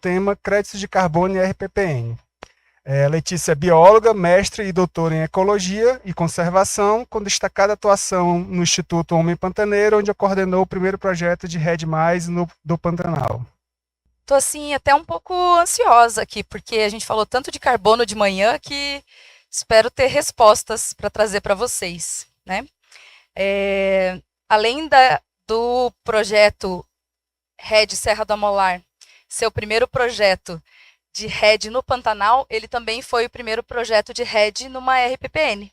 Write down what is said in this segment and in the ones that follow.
tema Créditos de Carbono e RPPN. Letícia é bióloga, mestre e doutora em Ecologia e Conservação, com destacada atuação no Instituto Homem Pantaneiro, onde coordenou o primeiro projeto de RED+, do Pantanal. Tô assim até um pouco ansiosa aqui, porque a gente falou tanto de carbono de manhã que espero ter respostas para trazer para vocês, né? Além do projeto RED Serra do Amolar, ser o primeiro projeto de RED no Pantanal, ele também foi o primeiro projeto de RED numa RPPN.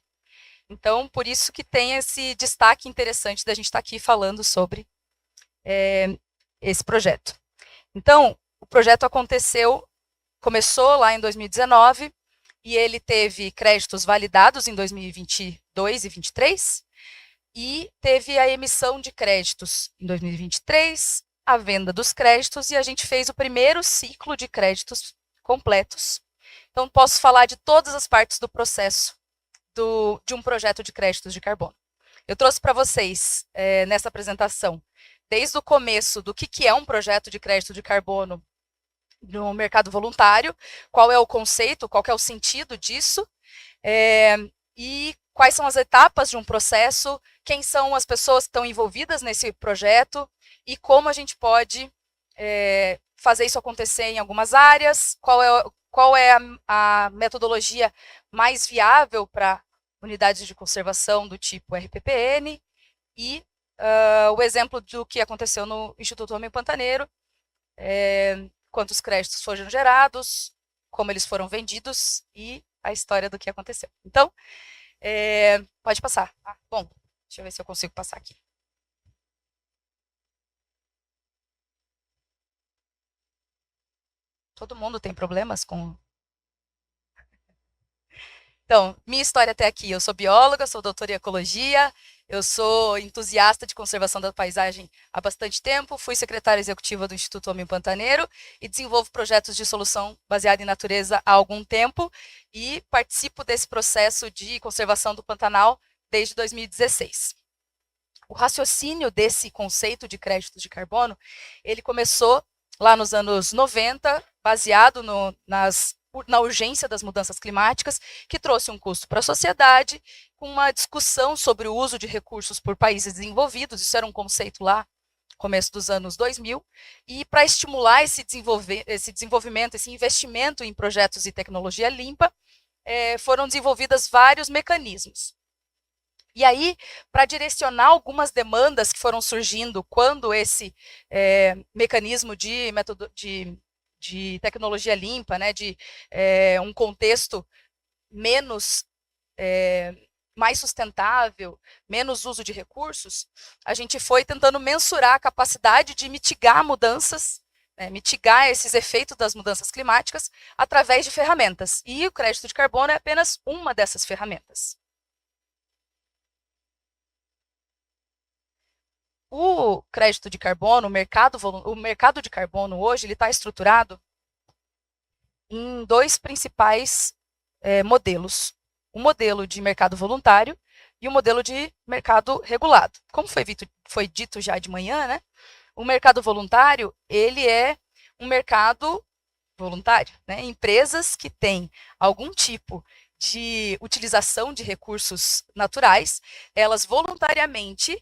Então, por isso que tem esse destaque interessante da gente estar aqui falando sobre esse projeto. Então, o projeto começou lá em 2019 e ele teve créditos validados em 2022 e 2023 e teve a emissão de créditos em 2023, a venda dos créditos e a gente fez o primeiro ciclo de créditos completos. Então, posso falar de todas as partes do processo de um projeto de créditos de carbono. Eu trouxe para vocês, nessa apresentação, desde o começo do que é um projeto de crédito de carbono no mercado voluntário, qual é o conceito, qual é o sentido disso, e quais são as etapas de um processo, quem são as pessoas que estão envolvidas nesse projeto e como a gente pode fazer isso acontecer em algumas áreas, qual é a metodologia mais viável para unidades de conservação do tipo RPPN e o exemplo do que aconteceu no Instituto Homem Pantaneiro, quantos créditos foram gerados, como eles foram vendidos e a história do que aconteceu. Então, pode passar. Bom, deixa eu ver se eu consigo passar aqui. Todo mundo tem problemas com... Então, minha história até aqui. Eu sou bióloga, sou doutora em ecologia, eu sou entusiasta de conservação da paisagem há bastante tempo, fui secretária executiva do Instituto Homem Pantaneiro e desenvolvo projetos de solução baseada em natureza há algum tempo e participo desse processo de conservação do Pantanal desde 2016. O raciocínio desse conceito de crédito de carbono, ele começou lá nos anos 90, baseado na urgência das mudanças climáticas, que trouxe um custo para a sociedade, com uma discussão sobre o uso de recursos por países desenvolvidos, isso era um conceito lá, começo dos anos 2000, e para estimular esse desenvolvimento, esse investimento em projetos e tecnologia limpa, foram desenvolvidos vários mecanismos. E aí, para direcionar algumas demandas que foram surgindo quando esse mecanismo de tecnologia limpa, né, de um contexto mais sustentável, menos uso de recursos, a gente foi tentando mensurar a capacidade de mitigar mudanças, mitigar esses efeitos das mudanças climáticas através de ferramentas. E o crédito de carbono é apenas uma dessas ferramentas. O crédito de carbono, o mercado de carbono hoje, ele está estruturado em dois principais modelos. O modelo de mercado voluntário e o modelo de mercado regulado. Como foi dito já de manhã, né? O mercado voluntário, ele é um mercado voluntário, né? Empresas que têm algum tipo de utilização de recursos naturais, elas voluntariamente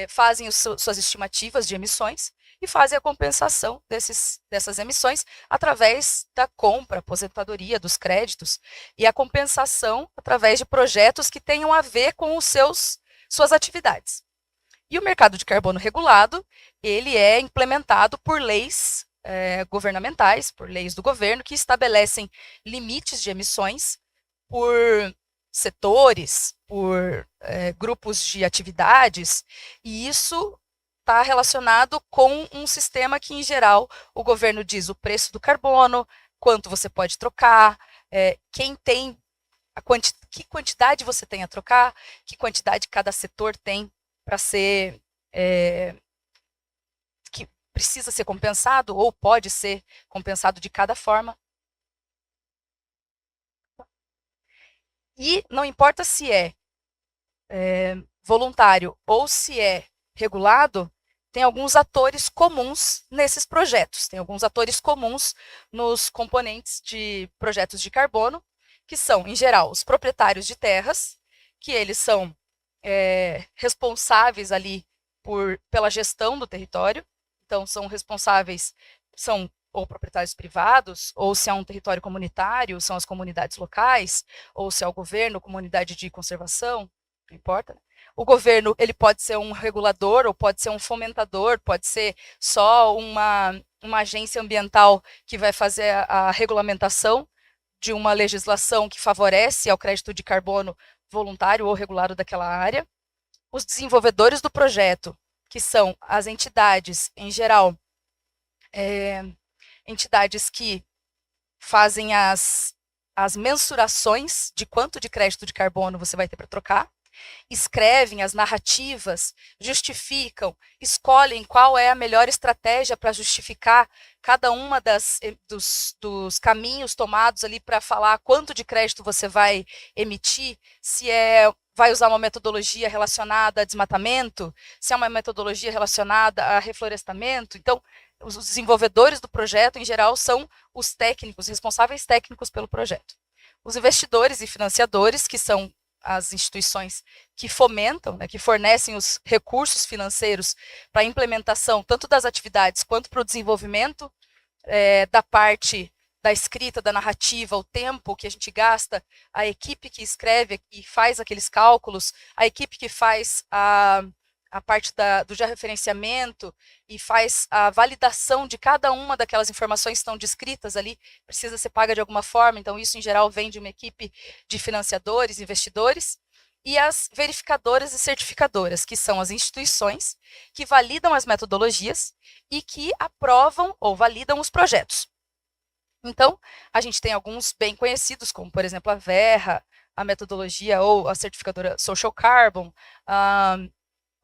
fazem suas estimativas de emissões e fazem a compensação dessas emissões através da compra, aposentadoria dos créditos e a compensação através de projetos que tenham a ver com suas atividades. E o mercado de carbono regulado, ele é implementado por leis governamentais, por leis do governo, que estabelecem limites de emissões por setores, por grupos de atividades, e isso está relacionado com um sistema que, em geral, o governo diz o preço do carbono, quanto você pode trocar, quem tem, que quantidade você tem a trocar, que quantidade cada setor tem para ser, que precisa ser compensado ou pode ser compensado de cada forma. E não importa se é voluntário ou se é regulado, tem alguns atores comuns nesses projetos, tem alguns atores comuns nos componentes de projetos de carbono, que são, em geral, os proprietários de terras, que eles são responsáveis ali pela gestão do território, então são responsáveis, são ou proprietários privados, ou se é um território comunitário, são as comunidades locais, ou se é o governo, comunidade de conservação, não importa, né? O governo, ele pode ser um regulador, ou pode ser um fomentador, pode ser só uma agência ambiental que vai fazer a regulamentação de uma legislação que favorece ao crédito de carbono voluntário ou regulado daquela área. Os desenvolvedores do projeto, que são as entidades, em geral, entidades que fazem as mensurações de quanto de crédito de carbono você vai ter para trocar, escrevem as narrativas, justificam, escolhem qual é a melhor estratégia para justificar cada uma dos caminhos tomados ali para falar quanto de crédito você vai emitir, se vai usar uma metodologia relacionada a desmatamento, se é uma metodologia relacionada a reflorestamento. Então, os desenvolvedores do projeto, em geral, são os técnicos, responsáveis técnicos pelo projeto. Os investidores e financiadores, que são as instituições que fomentam, né, que fornecem os recursos financeiros para a implementação tanto das atividades quanto para o desenvolvimento da parte da escrita, da narrativa, o tempo que a gente gasta, a equipe que escreve e faz aqueles cálculos, a equipe que faz a parte do georreferenciamento e faz a validação de cada uma daquelas informações que estão descritas ali, precisa ser paga de alguma forma, então isso em geral vem de uma equipe de financiadores, investidores, e as verificadoras e certificadoras, que são as instituições que validam as metodologias e que aprovam ou validam os projetos. Então, a gente tem alguns bem conhecidos, como por exemplo a Verra, a metodologia ou a certificadora Social Carbon,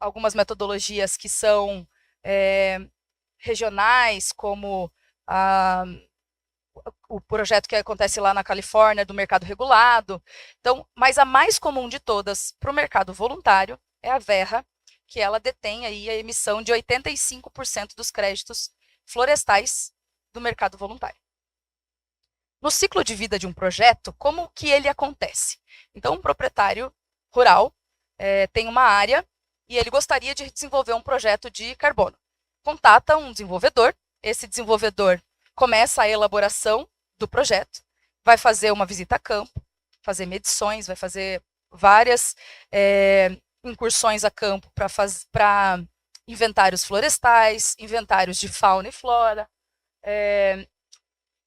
algumas metodologias que são regionais, como o projeto que acontece lá na Califórnia do mercado regulado. Então, mas a mais comum de todas para o mercado voluntário é a Verra, que ela detém aí a emissão de 85% dos créditos florestais do mercado voluntário. No ciclo de vida de um projeto, como que ele acontece? Então, um proprietário rural tem uma área e ele gostaria de desenvolver um projeto de carbono. Contata um desenvolvedor, esse desenvolvedor começa a elaboração do projeto, vai fazer uma visita a campo, fazer medições, vai fazer várias incursões a campo para inventários florestais, inventários de fauna e flora,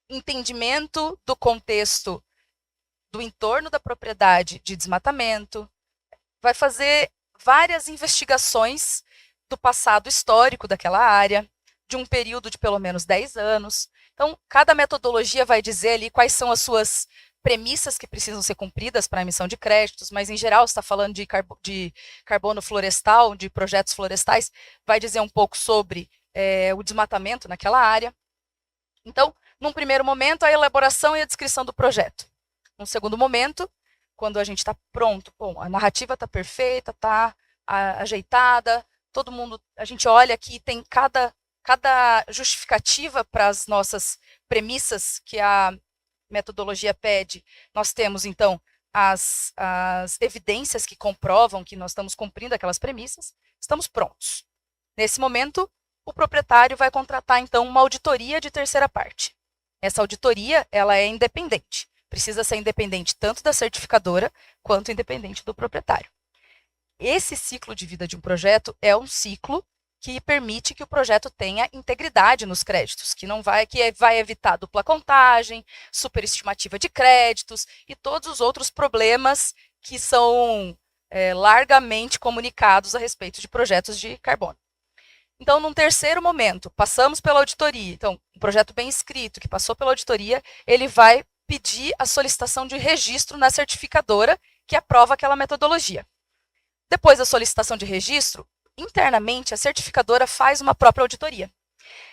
entendimento do contexto do entorno da propriedade de desmatamento, vai fazer várias investigações do passado histórico daquela área, de um período de pelo menos 10 anos. Então, cada metodologia vai dizer ali quais são as suas premissas que precisam ser cumpridas para a emissão de créditos, mas em geral, você está falando de carbono florestal, de projetos florestais, vai dizer um pouco sobre o desmatamento naquela área. Então, num primeiro momento, a elaboração e a descrição do projeto. Num segundo momento, quando a gente está pronto, bom, a narrativa está perfeita, está ajeitada, todo mundo, a gente olha que tem cada justificativa para as nossas premissas que a metodologia pede. Nós temos, então, as evidências que comprovam que nós estamos cumprindo aquelas premissas, estamos prontos. Nesse momento, o proprietário vai contratar, então, uma auditoria de terceira parte. Essa auditoria, ela é independente. Precisa ser independente tanto da certificadora quanto independente do proprietário. Esse ciclo de vida de um projeto é um ciclo que permite que o projeto tenha integridade nos créditos, que vai evitar dupla contagem, superestimativa de créditos e todos os outros problemas que são largamente comunicados a respeito de projetos de carbono. Então, num terceiro momento, passamos pela auditoria. Então, um projeto bem escrito, que passou pela auditoria, ele vai pedir a solicitação de registro na certificadora que aprova aquela metodologia. Depois da solicitação de registro, internamente, a certificadora faz uma própria auditoria.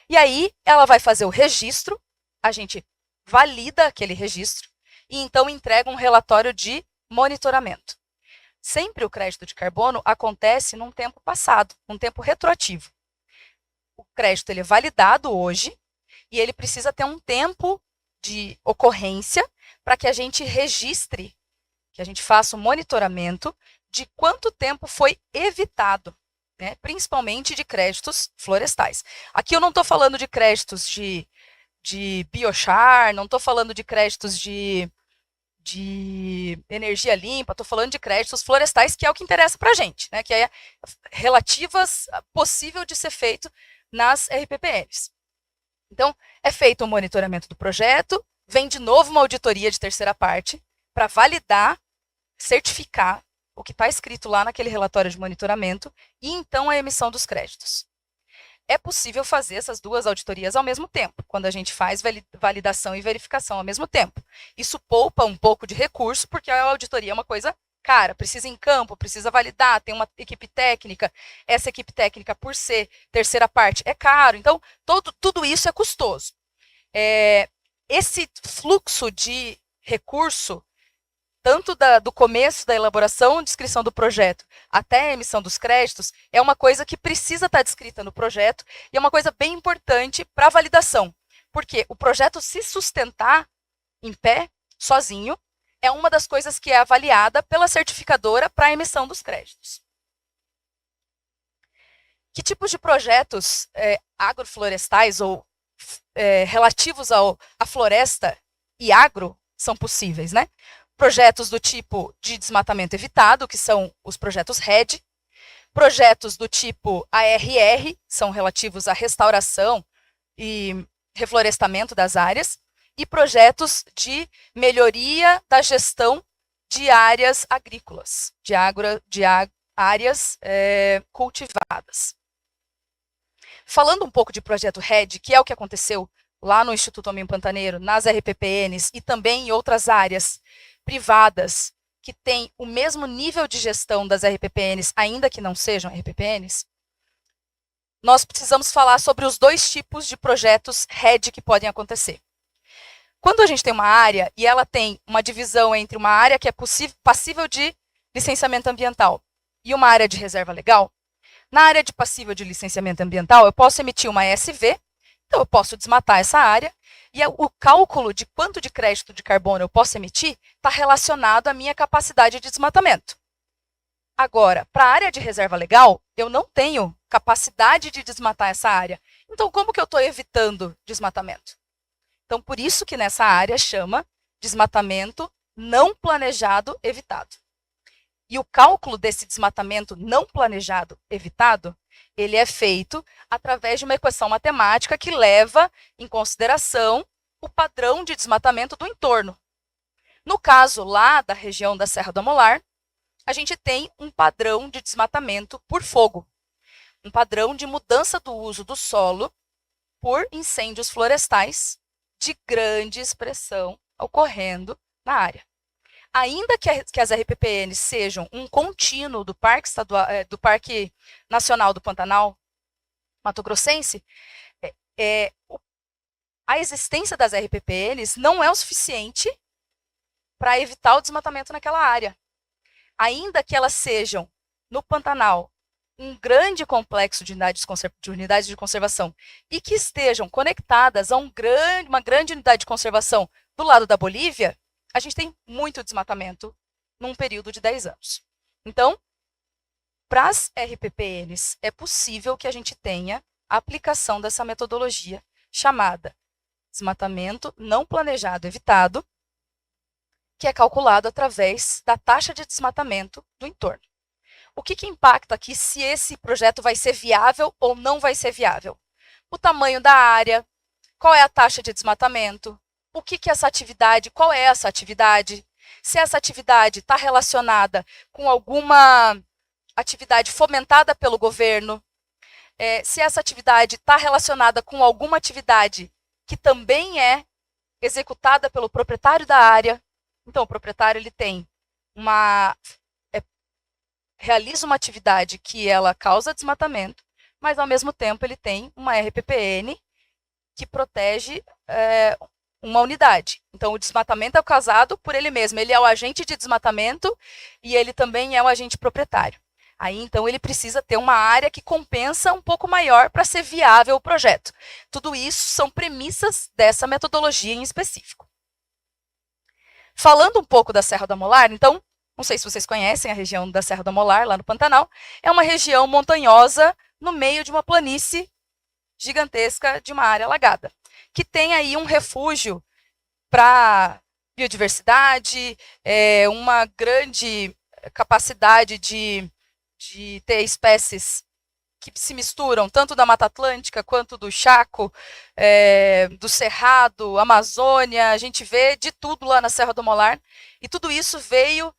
E aí, ela vai fazer o registro, a gente valida aquele registro e então entrega um relatório de monitoramento. Sempre o crédito de carbono acontece num tempo passado, num tempo retroativo. o crédito ele é validado hoje e ele precisa ter um tempo de ocorrência para que a gente registre, que a gente faça um monitoramento de quanto tempo foi evitado, né? Principalmente de créditos florestais. Aqui eu não estou falando de créditos de biochar, não estou falando de créditos de energia limpa, estou falando de créditos florestais, que é o que interessa para a gente, né? Que é relativas, possível de ser feito nas RPPNs. Então, é feito um monitoramento do projeto, vem de novo uma auditoria de terceira parte para validar, certificar o que está escrito lá naquele relatório de monitoramento e então a emissão dos créditos. É possível fazer essas duas auditorias ao mesmo tempo, quando a gente faz validação e verificação ao mesmo tempo. Isso poupa um pouco de recurso, porque a auditoria é uma coisa cara, precisa ir em campo, precisa validar, tem uma equipe técnica, essa equipe técnica, por ser terceira parte, é caro, então tudo isso é custoso. Esse fluxo de recurso, tanto do começo da elaboração, descrição do projeto, até a emissão dos créditos, é uma coisa que precisa estar descrita no projeto e é uma coisa bem importante para a validação. Porque o projeto se sustentar em pé, sozinho, é uma das coisas que é avaliada pela certificadora para a emissão dos créditos. Que tipos de projetos agroflorestais ou relativos à floresta e agro são possíveis, né? Projetos do tipo de desmatamento evitado, que são os projetos RED, projetos do tipo ARR, são relativos à restauração e reflorestamento das áreas, e projetos de melhoria da gestão de áreas agrícolas, de áreas cultivadas. Falando um pouco de projeto RED, que é o que aconteceu lá no Instituto Homem Pantaneiro, nas RPPNs e também em outras áreas privadas que têm o mesmo nível de gestão das RPPNs, ainda que não sejam RPPNs, nós precisamos falar sobre os dois tipos de projetos RED que podem acontecer. Quando a gente tem uma área e ela tem uma divisão entre uma área que é passível de licenciamento ambiental e uma área de reserva legal, na área de passível de licenciamento ambiental, eu posso emitir uma ESV, então eu posso desmatar essa área, e o cálculo de quanto de crédito de carbono eu posso emitir está relacionado à minha capacidade de desmatamento. Agora, para a área de reserva legal, eu não tenho capacidade de desmatar essa área. Então, como que eu estou evitando desmatamento? Então, por isso que nessa área chama desmatamento não planejado evitado. E o cálculo desse desmatamento não planejado evitado, ele é feito através de uma equação matemática que leva em consideração o padrão de desmatamento do entorno. No caso lá da região da Serra do Amolar, a gente tem um padrão de desmatamento por fogo, um padrão de mudança do uso do solo por incêndios florestais de grande expressão ocorrendo na área. Ainda que as RPPNs sejam um contínuo do Parque Nacional do Pantanal Mato Grossense, a existência das RPPNs não é o suficiente para evitar o desmatamento naquela área. Ainda que elas sejam, no Pantanal, um grande complexo de unidades de conservação e que estejam conectadas a uma grande unidade de conservação do lado da Bolívia, a gente tem muito desmatamento num período de 10 anos. Então, para as RPPNs, é possível que a gente tenha a aplicação dessa metodologia chamada desmatamento não planejado evitado, que é calculado através da taxa de desmatamento do entorno. O que impacta aqui se esse projeto vai ser viável ou não vai ser viável? O tamanho da área, qual é a taxa de desmatamento, o que é essa atividade, qual é essa atividade, se essa atividade está relacionada com alguma atividade fomentada pelo governo, se essa atividade está relacionada com alguma atividade que também é executada pelo proprietário da área. Então, o proprietário ele tem realiza uma atividade que ela causa desmatamento, mas ao mesmo tempo ele tem uma RPPN que protege uma unidade. Então, o desmatamento é causado por ele mesmo. Ele é o agente de desmatamento e ele também é o agente proprietário. Aí, então, ele precisa ter uma área que compensa um pouco maior para ser viável o projeto. Tudo isso são premissas dessa metodologia em específico. Falando um pouco da Serra do Amolar, então, não sei se vocês conhecem a região da Serra do Amolar, lá no Pantanal, é uma região montanhosa no meio de uma planície gigantesca de uma área alagada, que tem aí um refúgio para biodiversidade, uma grande capacidade de ter espécies que se misturam, tanto da Mata Atlântica quanto do Chaco, do Cerrado, Amazônia, a gente vê de tudo lá na Serra do Amolar, e tudo isso veio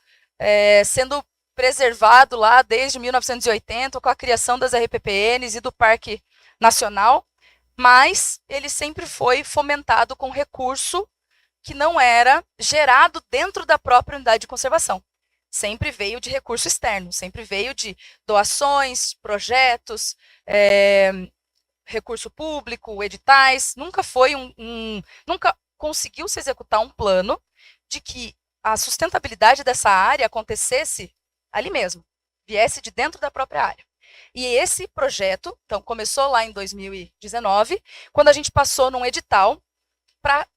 sendo preservado lá desde 1980, com a criação das RPPNs e do Parque Nacional, mas ele sempre foi fomentado com recurso que não era gerado dentro da própria unidade de conservação. Sempre veio de recurso externo, sempre veio de doações, projetos, recurso público, editais. Nunca foi nunca conseguiu se executar um plano de que a sustentabilidade dessa área acontecesse ali mesmo, viesse de dentro da própria área. E esse projeto, então, começou lá em 2019, quando a gente passou num edital para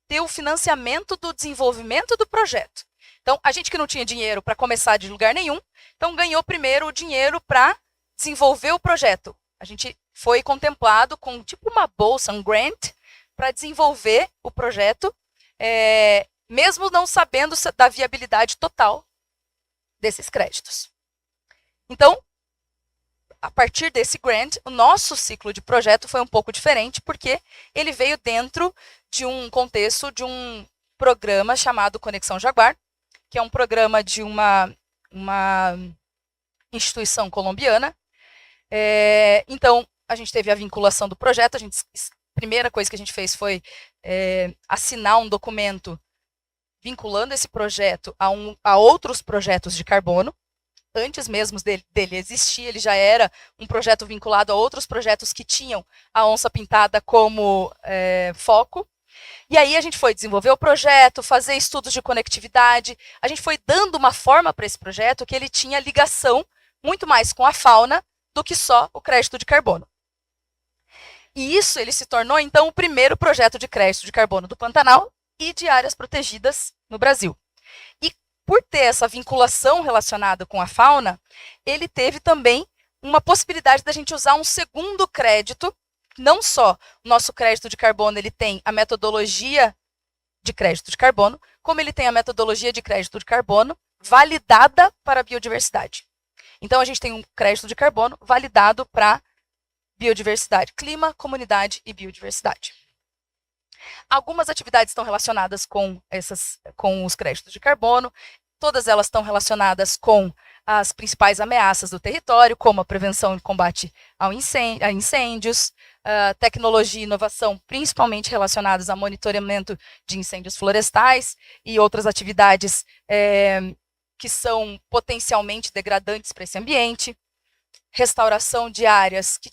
ter o financiamento do desenvolvimento do projeto. Então, a gente que não tinha dinheiro para começar de lugar nenhum, então ganhou primeiro o dinheiro para desenvolver o projeto. A gente foi contemplado com tipo uma bolsa, um grant, para desenvolver o projeto, mesmo não sabendo da viabilidade total desses créditos. Então, a partir desse grant, o nosso ciclo de projeto foi um pouco diferente, porque ele veio dentro de um contexto de um programa chamado Conexão Jaguar, que é um programa de uma instituição colombiana. Então, a gente teve a vinculação do projeto, a primeira coisa que a gente fez foi assinar um documento vinculando esse projeto a outros projetos de carbono. Antes mesmo dele existir, ele já era um projeto vinculado a outros projetos que tinham a onça-pintada como foco. E aí a gente foi desenvolver o projeto, fazer estudos de conectividade, a gente foi dando uma forma para esse projeto que ele tinha ligação muito mais com a fauna do que só o crédito de carbono. E isso ele se tornou, então, o primeiro projeto de crédito de carbono do Pantanal e de áreas protegidas no Brasil. E por ter essa vinculação relacionada com a fauna, ele teve também uma possibilidade da gente usar um segundo crédito. Não só o nosso crédito de carbono ele tem a metodologia de crédito de carbono, como ele tem a metodologia de crédito de carbono validada para a biodiversidade. Então, a gente tem um crédito de carbono validado para biodiversidade, clima, comunidade e biodiversidade. Algumas atividades estão relacionadas com os créditos de carbono, todas elas estão relacionadas com as principais ameaças do território, como a prevenção e combate a incêndios, tecnologia e inovação, principalmente relacionadas ao monitoramento de incêndios florestais e outras atividades que são potencialmente degradantes para esse ambiente, restauração de áreas que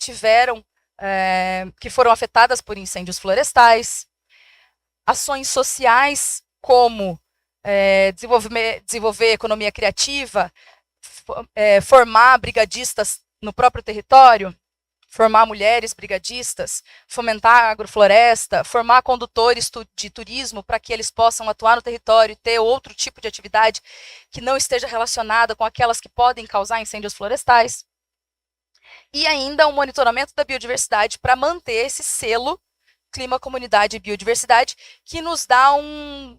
foram afetadas por incêndios florestais, ações sociais como desenvolver economia criativa, formar brigadistas no próprio território, formar mulheres brigadistas, fomentar a agrofloresta, formar condutores de turismo para que eles possam atuar no território e ter outro tipo de atividade que não esteja relacionada com aquelas que podem causar incêndios florestais. E ainda o monitoramento da biodiversidade para manter esse selo clima, comunidade e biodiversidade, que nos dá um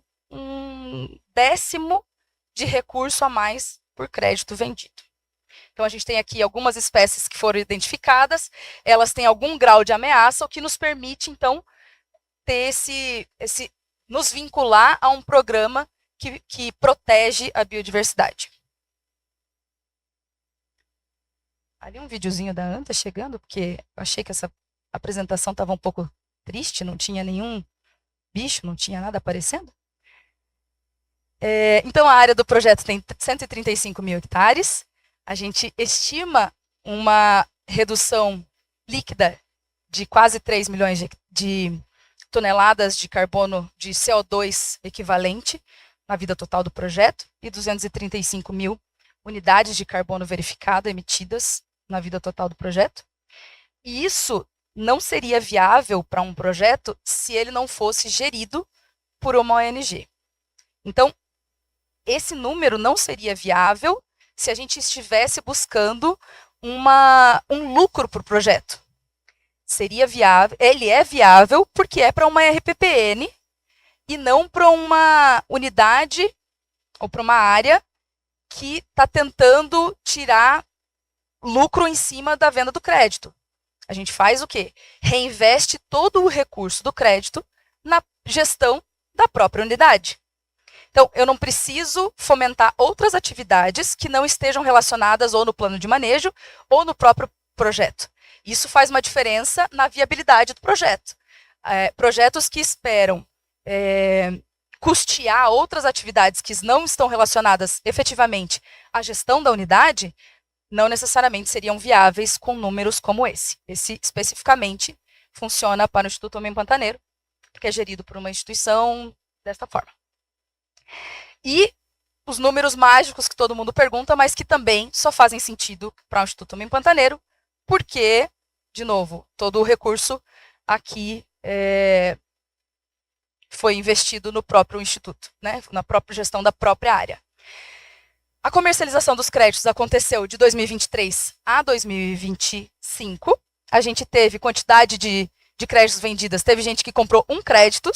décimo de recurso a mais por crédito vendido. Então, a gente tem aqui algumas espécies que foram identificadas, elas têm algum grau de ameaça, o que nos permite, então, ter nos vincular a um programa que protege a biodiversidade. Ali um videozinho da Anta chegando, porque eu achei que essa apresentação estava um pouco triste, não tinha nenhum bicho, não tinha nada aparecendo. Então, a área do projeto tem 135 mil hectares. A gente estima uma redução líquida de quase 3 milhões de toneladas de carbono de CO2 equivalente na vida total do projeto e 235 mil unidades de carbono verificado emitidas na vida total do projeto. E isso não seria viável para um projeto se ele não fosse gerido por uma ONG. Então, esse número não seria viável se a gente estivesse buscando um lucro para o projeto. Seria viável, ele é viável porque é para uma RPPN e não para uma unidade ou para uma área que está tentando tirar lucro em cima da venda do crédito. A gente faz o quê? Reinveste todo o recurso do crédito na gestão da própria unidade. Então, eu não preciso fomentar outras atividades que não estejam relacionadas ou no plano de manejo ou no próprio projeto. Isso faz uma diferença na viabilidade do projeto. Projetos que esperam custear outras atividades que não estão relacionadas efetivamente à gestão da unidade, não necessariamente seriam viáveis com números como esse. Esse, especificamente, funciona para o Instituto Homem Pantaneiro, porque é gerido por uma instituição desta forma. E os números mágicos que todo mundo pergunta, mas que também só fazem sentido para o Instituto Homem Pantaneiro, porque, de novo, todo o recurso aqui foi investido no próprio instituto, né? Na própria gestão da própria área. A comercialização dos créditos aconteceu de 2023 a 2025. A gente teve quantidade de créditos vendidas. Teve gente que comprou um crédito,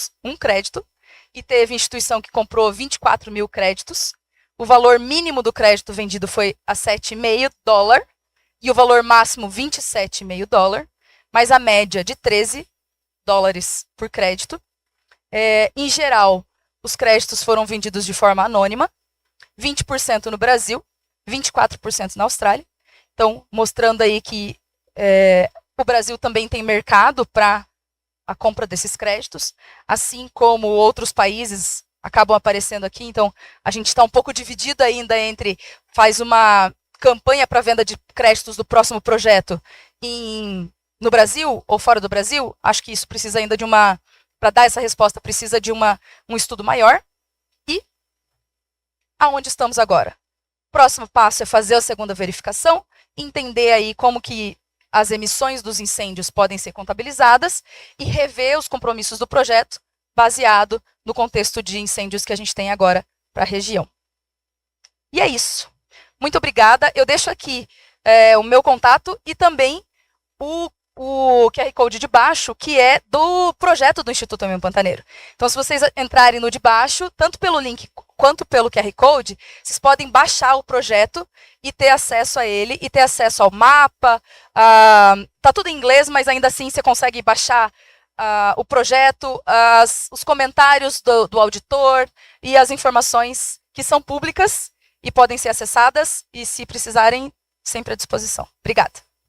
e teve instituição que comprou 24 mil créditos. O valor mínimo do crédito vendido foi a $7,5 e o valor máximo $27,5, mas a média de $13 por crédito. Em geral, os créditos foram vendidos de forma anônima, 20% no Brasil, 24% na Austrália. Então, mostrando aí que o Brasil também tem mercado para a compra desses créditos, assim como outros países acabam aparecendo aqui. Então, a gente está um pouco dividido ainda entre faz uma campanha para venda de créditos do próximo projeto no Brasil ou fora do Brasil. Acho que isso precisa ainda para dar essa resposta, precisa de um estudo maior. E aonde estamos agora? O próximo passo é fazer a segunda verificação, entender aí como que as emissões dos incêndios podem ser contabilizadas e rever os compromissos do projeto baseado no contexto de incêndios que a gente tem agora para a região. E é isso. Muito obrigada. Eu deixo aqui o meu contato e também o QR Code de baixo, que é do projeto do Instituto Homem Pantaneiro. Então, se vocês entrarem no de baixo, tanto pelo link quanto pelo QR Code, vocês podem baixar o projeto e ter acesso a ele, e ter acesso ao mapa. Tá tudo em inglês, mas ainda assim você consegue baixar o projeto, os comentários do auditor e as informações que são públicas e podem ser acessadas, e se precisarem, sempre à disposição. Obrigada.